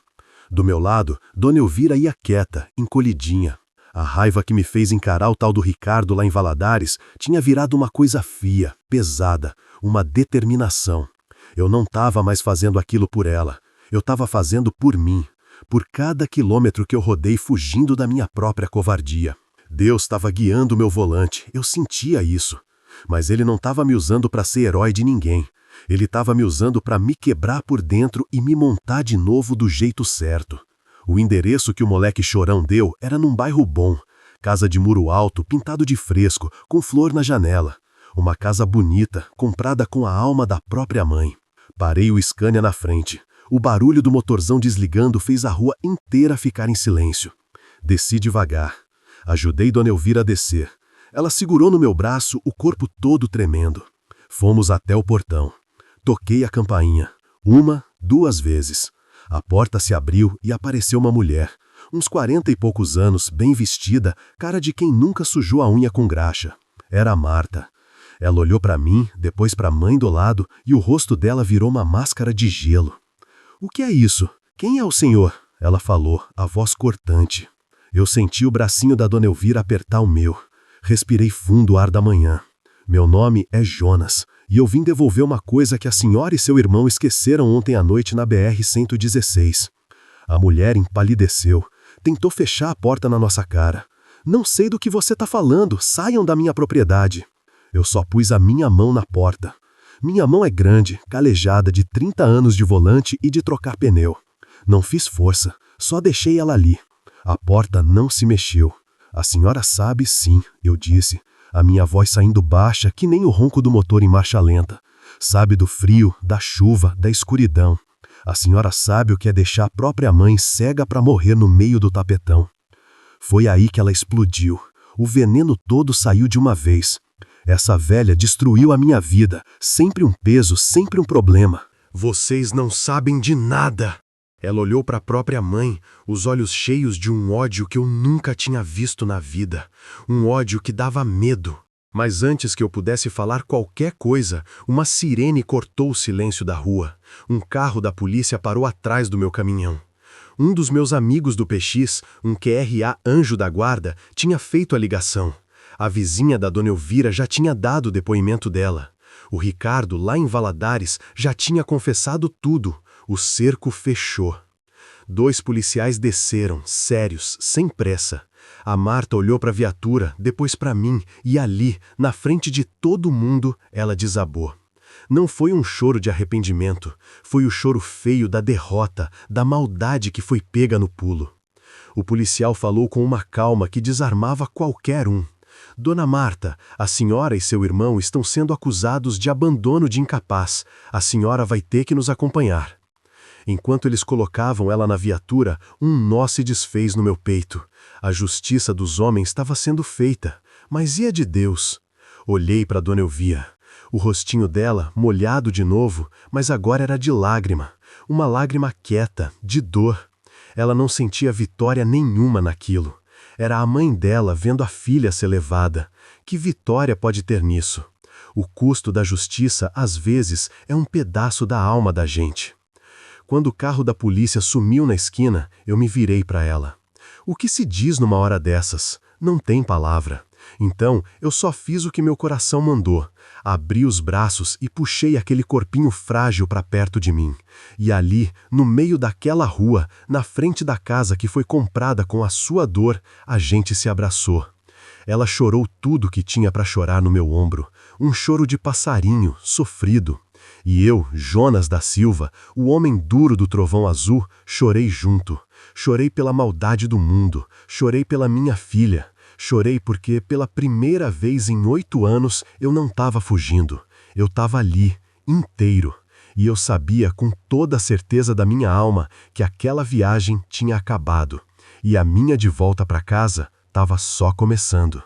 Do meu lado, Dona Elvira ia quieta, encolhidinha. A raiva que me fez encarar o tal do Ricardo lá em Valadares tinha virado uma coisa fria, pesada, uma determinação. Eu não estava mais fazendo aquilo por ela. Eu estava fazendo por mim, por cada quilômetro que eu rodei fugindo da minha própria covardia. Deus estava guiando o meu volante, eu sentia isso. Mas ele não estava me usando para ser herói de ninguém. Ele estava me usando para me quebrar por dentro e me montar de novo do jeito certo. O endereço que o moleque chorão deu era num bairro bom. Casa de muro alto, pintado de fresco, com flor na janela. Uma casa bonita, comprada com a alma da própria mãe. Parei o Scania na frente. O barulho do motorzão desligando fez a rua inteira ficar em silêncio. Desci devagar. Ajudei Dona Elvira a descer. Ela segurou no meu braço, o corpo todo tremendo. Fomos até o portão. Toquei a campainha. 1, 2 vezes. A porta se abriu e apareceu uma mulher. Uns 40 e poucos anos, bem vestida, cara de quem nunca sujou a unha com graxa. Era a Marta. Ela olhou para mim, depois para a mãe do lado, e o rosto dela virou uma máscara de gelo. "O que é isso? Quem é o senhor?" Ela falou, a voz cortante. Eu senti o bracinho da Dona Elvira apertar o meu. Respirei fundo o ar da manhã. "Meu nome é Jonas, e eu vim devolver uma coisa que a senhora e seu irmão esqueceram ontem à noite na BR-116. A mulher empalideceu. Tentou fechar a porta na nossa cara. "Não sei do que você está falando, saiam da minha propriedade." Eu só pus a minha mão na porta. Minha mão é grande, calejada de 30 anos de volante e de trocar pneu. Não fiz força, só deixei ela ali. A porta não se mexeu. "A senhora sabe sim", eu disse, a minha voz saindo baixa que nem o ronco do motor em marcha lenta. "Sabe do frio, da chuva, da escuridão. A senhora sabe o que é deixar a própria mãe cega para morrer no meio do tapetão." Foi aí que ela explodiu. O veneno todo saiu de uma vez. Essa velha destruiu a minha vida. Sempre um peso, sempre um problema. "Vocês não sabem de nada." Ela olhou para a própria mãe, os olhos cheios de um ódio que eu nunca tinha visto na vida. Um ódio que dava medo. Mas antes que eu pudesse falar qualquer coisa, uma sirene cortou o silêncio da rua. Um carro da polícia parou atrás do meu caminhão. Um dos meus amigos do PX, um QRA anjo da guarda, tinha feito a ligação. A vizinha da Dona Elvira já tinha dado o depoimento dela. O Ricardo, lá em Valadares, já tinha confessado tudo. O cerco fechou. 2 policiais desceram, sérios, sem pressa. A Marta olhou para a viatura, depois para mim, e ali, na frente de todo mundo, ela desabou. Não foi um choro de arrependimento, foi o choro feio da derrota, da maldade que foi pega no pulo. O policial falou com uma calma que desarmava qualquer um. "Dona Marta, a senhora e seu irmão estão sendo acusados de abandono de incapaz. A senhora vai ter que nos acompanhar." Enquanto eles colocavam ela na viatura, um nó se desfez no meu peito. A justiça dos homens estava sendo feita, mas e a de Deus? Olhei para Dona Elvira. O rostinho dela, molhado de novo, mas agora era de lágrima. Uma lágrima quieta, de dor. Ela não sentia vitória nenhuma naquilo. Era a mãe dela vendo a filha ser levada. Que vitória pode ter nisso? O custo da justiça, às vezes, é um pedaço da alma da gente. Quando o carro da polícia sumiu na esquina, eu me virei para ela. O que se diz numa hora dessas? Não tem palavra. Então, eu só fiz o que meu coração mandou. Abri os braços e puxei aquele corpinho frágil para perto de mim. E ali, no meio daquela rua, na frente da casa que foi comprada com a sua dor, a gente se abraçou. Ela chorou tudo que tinha para chorar no meu ombro. Um choro de passarinho, sofrido. E eu, Jonas da Silva, o homem duro do trovão azul, chorei junto. Chorei pela maldade do mundo. Chorei pela minha filha. Chorei porque, pela primeira vez em 8 anos, eu não estava fugindo. Eu estava ali, inteiro. E eu sabia com toda a certeza da minha alma que aquela viagem tinha acabado. E a minha de volta para casa estava só começando.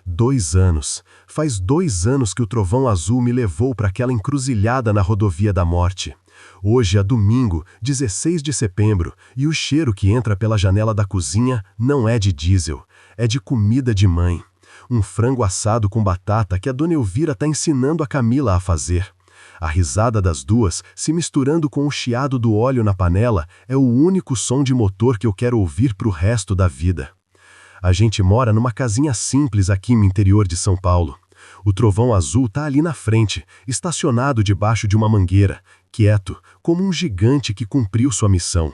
2 anos. Faz 2 anos que o trovão azul me levou para aquela encruzilhada na rodovia da morte. Hoje é domingo, 16 de setembro, e o cheiro que entra pela janela da cozinha não é de diesel, é de comida de mãe. Um frango assado com batata que a Dona Elvira está ensinando a Camila a fazer. A risada das duas, se misturando com o chiado do óleo na panela, é o único som de motor que eu quero ouvir pro resto da vida. A gente mora numa casinha simples aqui no interior de São Paulo. O trovão azul tá ali na frente, estacionado debaixo de uma mangueira, quieto, como um gigante que cumpriu sua missão.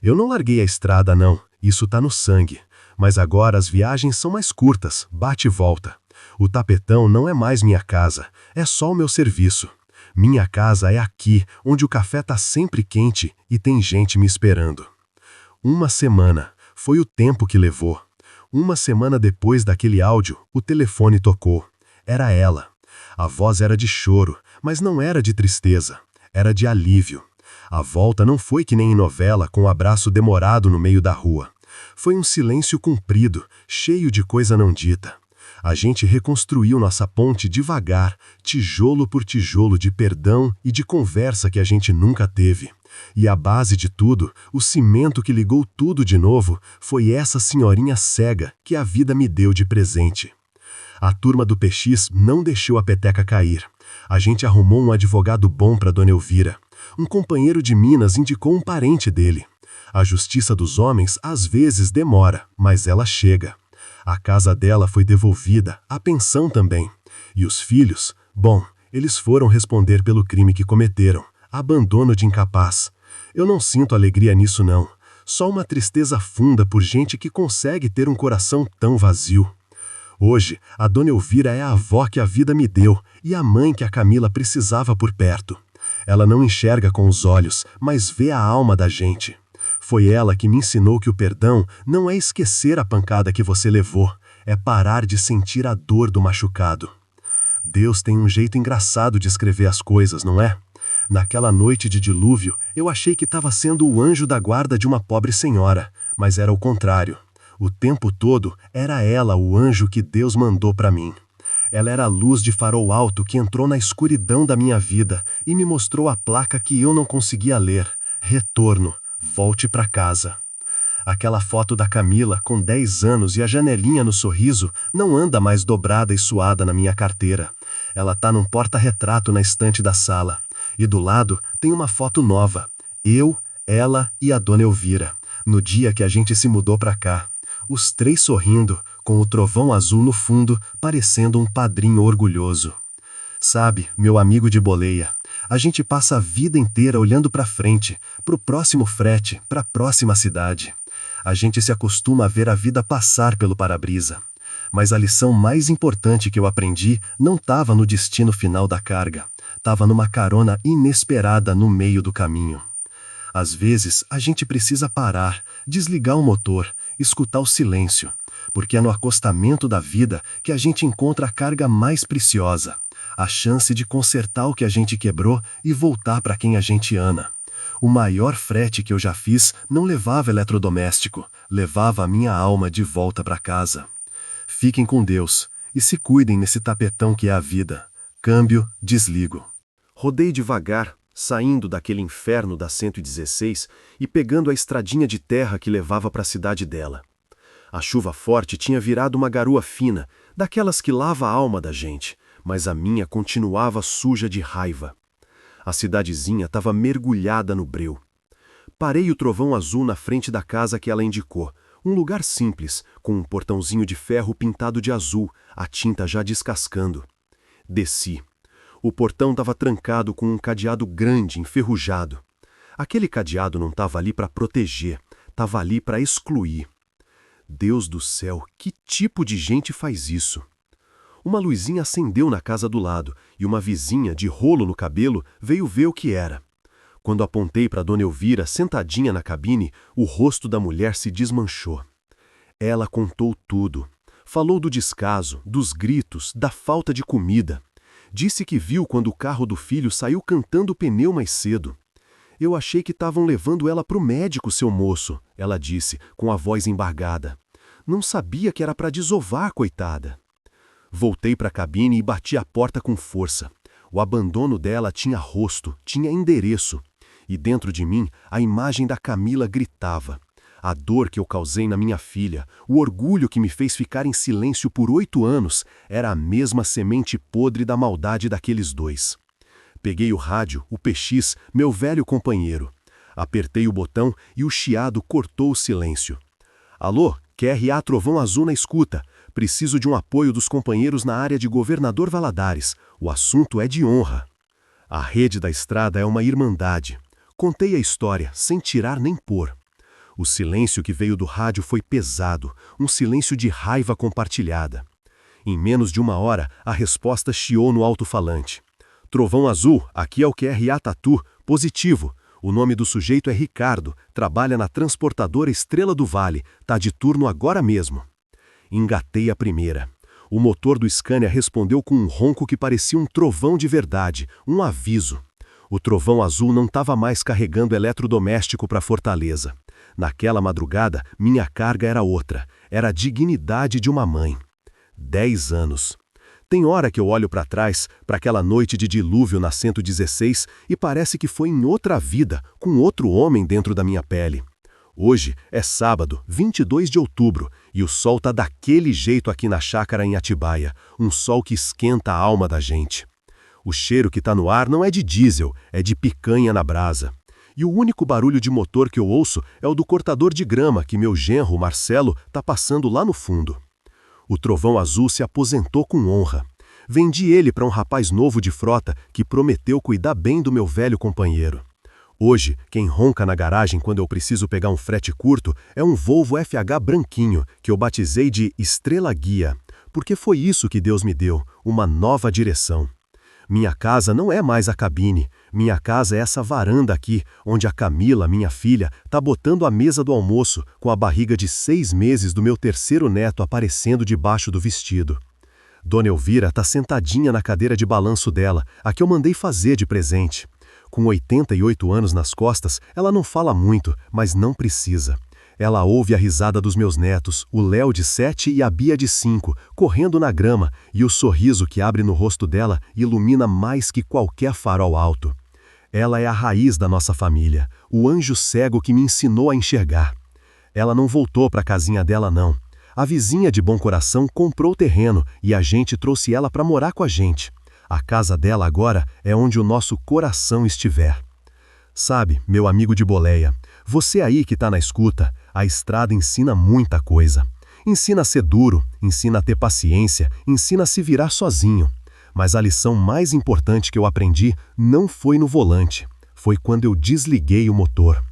Eu não larguei a estrada não, isso tá no sangue. Mas agora as viagens são mais curtas, bate e volta. O tapetão não é mais minha casa, é só o meu serviço. Minha casa é aqui, onde o café tá sempre quente e tem gente me esperando. Uma semana, foi o tempo que levou. Uma semana depois daquele áudio, o telefone tocou. Era ela. A voz era de choro, mas não era de tristeza. Era de alívio. A volta não foi que nem em novela, com um abraço demorado no meio da rua. Foi um silêncio comprido, cheio de coisa não dita. A gente reconstruiu nossa ponte devagar, tijolo por tijolo de perdão e de conversa que a gente nunca teve. E a base de tudo, o cimento que ligou tudo de novo, foi essa senhorinha cega que a vida me deu de presente. A turma do PX não deixou a peteca cair. A gente arrumou um advogado bom para Dona Elvira. Um companheiro de Minas indicou um parente dele. A justiça dos homens às vezes demora, mas ela chega. A casa dela foi devolvida, a pensão também. E os filhos? Bom, eles foram responder pelo crime que cometeram. Abandono de incapaz. Eu não sinto alegria nisso não. Só uma tristeza funda por gente que consegue ter um coração tão vazio. Hoje, a Dona Elvira é a avó que a vida me deu e a mãe que a Camila precisava por perto. Ela não enxerga com os olhos, mas vê a alma da gente. Foi ela que me ensinou que o perdão não é esquecer a pancada que você levou, é parar de sentir a dor do machucado. Deus tem um jeito engraçado de escrever as coisas, não é? Naquela noite de dilúvio, eu achei que estava sendo o anjo da guarda de uma pobre senhora, mas era o contrário. O tempo todo era ela o anjo que Deus mandou para mim. Ela era a luz de farol alto que entrou na escuridão da minha vida e me mostrou a placa que eu não conseguia ler. Retorno, volte para casa. Aquela foto da Camila, com 10 anos e a janelinha no sorriso, não anda mais dobrada e suada na minha carteira. Ela tá num porta-retrato na estante da sala. E do lado tem uma foto nova. Eu, ela e a Dona Elvira, no dia que a gente se mudou para cá. Os três sorrindo, com o trovão azul no fundo, parecendo um padrinho orgulhoso. Sabe, meu amigo de boleia, a gente passa a vida inteira olhando para frente, pro próximo frete, pra próxima cidade. A gente se acostuma a ver a vida passar pelo para-brisa. Mas a lição mais importante que eu aprendi não estava no destino final da carga, estava numa carona inesperada no meio do caminho. Às vezes, a gente precisa parar, desligar o motor, escutar o silêncio, porque é no acostamento da vida que a gente encontra a carga mais preciosa, a chance de consertar o que a gente quebrou e voltar para quem a gente ama. O maior frete que eu já fiz não levava eletrodoméstico, levava a minha alma de volta para casa. Fiquem com Deus e se cuidem nesse tapetão que é a vida. Câmbio, desligo. Rodei devagar, saindo daquele inferno da 116 e pegando a estradinha de terra que levava para a cidade dela. A chuva forte tinha virado uma garoa fina, daquelas que lava a alma da gente, mas a minha continuava suja de raiva. A cidadezinha estava mergulhada no breu. Parei o trovão azul na frente da casa que ela indicou, um lugar simples, com um portãozinho de ferro pintado de azul, a tinta já descascando. Desci. O portão estava trancado com um cadeado grande, enferrujado. Aquele cadeado não estava ali para proteger, estava ali para excluir. Deus do céu, que tipo de gente faz isso? Uma luzinha acendeu na casa do lado e uma vizinha, de rolo no cabelo, veio ver o que era. Quando apontei para Dona Elvira, sentadinha na cabine, o rosto da mulher se desmanchou. Ela contou tudo. Falou do descaso, dos gritos, da falta de comida. Disse que viu quando o carro do filho saiu cantando o pneu mais cedo. Eu achei que estavam levando ela para o médico, seu moço, ela disse, com a voz embargada. Não sabia que era para desovar, coitada. Voltei para a cabine e bati a porta com força. O abandono dela tinha rosto, tinha endereço. e dentro de mim a imagem da Camila gritava. A dor que eu causei na minha filha, o orgulho que me fez ficar em silêncio por 8 anos, era a mesma semente podre da maldade daqueles dois. Peguei o rádio, o PX, meu velho companheiro. Apertei o botão e o chiado cortou o silêncio. Alô, QRA Trovão Azul na escuta. Preciso de um apoio dos companheiros na área de Governador Valadares. O assunto é de honra. A rede da estrada é uma irmandade. Contei a história, sem tirar nem pôr. O silêncio que veio do rádio foi pesado, um silêncio de raiva compartilhada. Em menos de 1 hora, a resposta chiou no alto-falante. Trovão Azul, aqui é o QRA Tatu, positivo. O nome do sujeito é Ricardo, trabalha na transportadora Estrela do Vale, tá de turno agora mesmo. Engatei a primeira. O motor do Scania respondeu com um ronco que parecia um trovão de verdade, um aviso. O Trovão Azul não estava mais carregando eletrodoméstico para Fortaleza. Naquela madrugada, minha carga era outra. Era a dignidade de uma mãe. 10 anos. Tem hora que eu olho para trás, para aquela noite de dilúvio na 116, e parece que foi em outra vida, com outro homem dentro da minha pele. Hoje é sábado, 22 de outubro, e o sol tá daquele jeito aqui na chácara em Atibaia, um sol que esquenta a alma da gente. O cheiro que tá no ar não é de diesel, é de picanha na brasa. E o único barulho de motor que eu ouço é o do cortador de grama que meu genro, Marcelo, tá passando lá no fundo. O Trovão Azul se aposentou com honra. Vendi ele para um rapaz novo de frota que prometeu cuidar bem do meu velho companheiro. Hoje, quem ronca na garagem quando eu preciso pegar um frete curto é um Volvo FH branquinho, que eu batizei de Estrela Guia, porque foi isso que Deus me deu, uma nova direção. Minha casa não é mais a cabine, minha casa é essa varanda aqui, onde a Camila, minha filha, tá botando a mesa do almoço, com a barriga de 6 meses do meu 3º neto aparecendo debaixo do vestido. Dona Elvira tá sentadinha na cadeira de balanço dela, a que eu mandei fazer de presente. Com 88 anos nas costas, ela não fala muito, mas não precisa. Ela ouve a risada dos meus netos, o Léo de 7 e a Bia de 5, correndo na grama, e o sorriso que abre no rosto dela ilumina mais que qualquer farol alto. Ela é a raiz da nossa família, o anjo cego que me ensinou a enxergar. Ela não voltou para a casinha dela, não. A vizinha de bom coração comprou o terreno e a gente trouxe ela para morar com a gente. A casa dela agora é onde o nosso coração estiver. Sabe, meu amigo de boleia, você aí que tá na escuta, a estrada ensina muita coisa. Ensina a ser duro, ensina a ter paciência, ensina a se virar sozinho. Mas a lição mais importante que eu aprendi não foi no volante, foi quando eu desliguei o motor.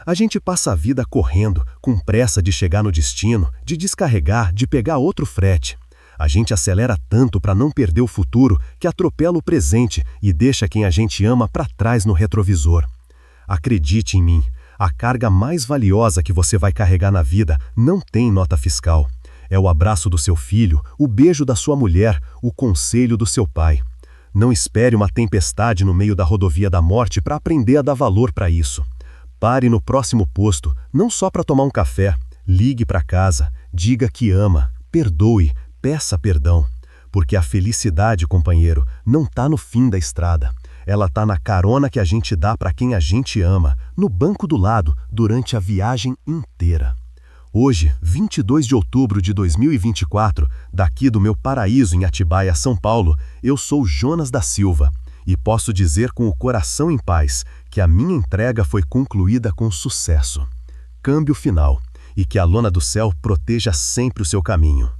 A gente passa a vida correndo, com pressa de chegar no destino, de descarregar, de pegar outro frete. A gente acelera tanto para não perder o futuro que atropela o presente e deixa quem a gente ama para trás no retrovisor. Acredite em mim, a carga mais valiosa que você vai carregar na vida não tem nota fiscal. É o abraço do seu filho, o beijo da sua mulher, o conselho do seu pai. Não espere uma tempestade no meio da rodovia da morte para aprender a dar valor para isso. Pare no próximo posto, não só para tomar um café. Ligue para casa, diga que ama, perdoe, peça perdão. Porque a felicidade, companheiro, não tá no fim da estrada. Ela tá na carona que a gente dá para quem a gente ama, no banco do lado, durante a viagem inteira. Hoje, 22 de outubro de 2024, daqui do meu paraíso em Atibaia, São Paulo, eu sou Jonas da Silva e posso dizer com o coração em paz que a minha entrega foi concluída com sucesso. Câmbio final, e que a lona do céu proteja sempre o seu caminho.